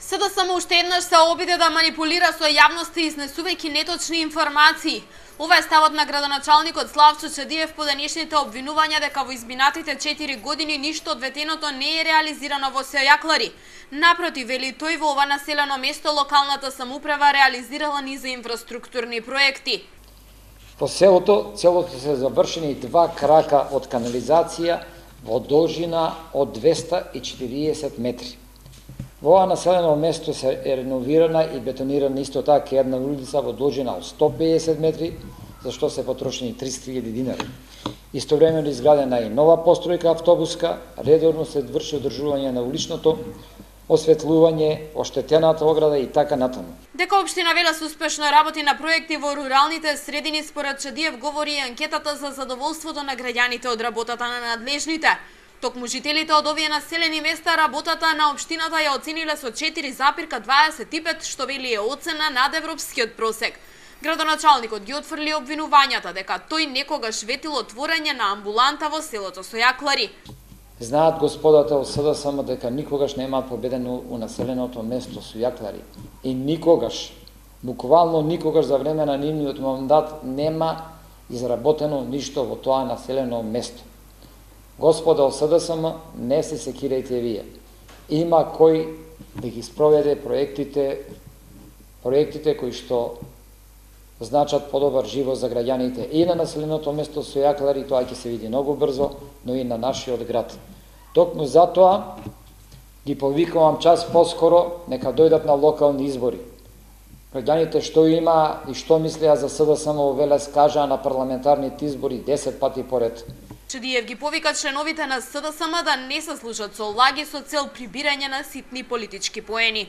СДСМ уште еднаш се обиде да манипулира со јавноста изнесувајќи неточни информации. Ова е ставот на градоначалникот Славчо Чедиев по денешните обвинувања дека во изминатите 4 години ништо од ветеното не е реализирано во Сојаклари. Напротив, вели тој, во ова населено место локалната самоуправа реализирала низа инфраструктурни проекти. По селото целото се завршени 2 крака од канализација во должина од 240 метри. Во ова населено место се е реновирана и бетонирана исто така една улица во должина од 150 метри, за што се потрошени 300.000 динари. Истовремено изградена и нова постројка автобуска, редовно се врши одржување на уличното осветлување, оштетената ограда и така натаму. Дека општина Велес успешно работи на проекти во руралните средини, според Чедиев говори и анкетата за задоволството на граѓаните од работата на надлежните. Токму жителите од овие населени места работата на општината ја оцениле со 4,25, што вели е оцена над европскиот просек. Градоначалникот ги отфрли обвинувањата дека тој некогаш ветил отворање на амбуланта во селото Сојаклари. Знаат господата од СДСМ дека никогаш нема победено у населеното место Сојаклари. И никогаш, буквално никогаш за време на нивниот мандат нема изработено ништо во тоа населено место. Господа од СДСМ, не се секирајте вие. Има кој да ги спроведе проектите кои што значат подобар живот за граѓаните и на населеното место Сојаклари, тоа ќе се види многу брзо, но и на нашиот град. Токму затоа ги повикувам час поскоро, нека дојдат на локални избори. Граѓаните што има и што мислеа за СДСМ во Велес кажаа на парламентарните избори 10 пати поред. Чедиев ги повика членовите на СДСМ да не се служат со лаги со цел прибирање на ситни политички поени.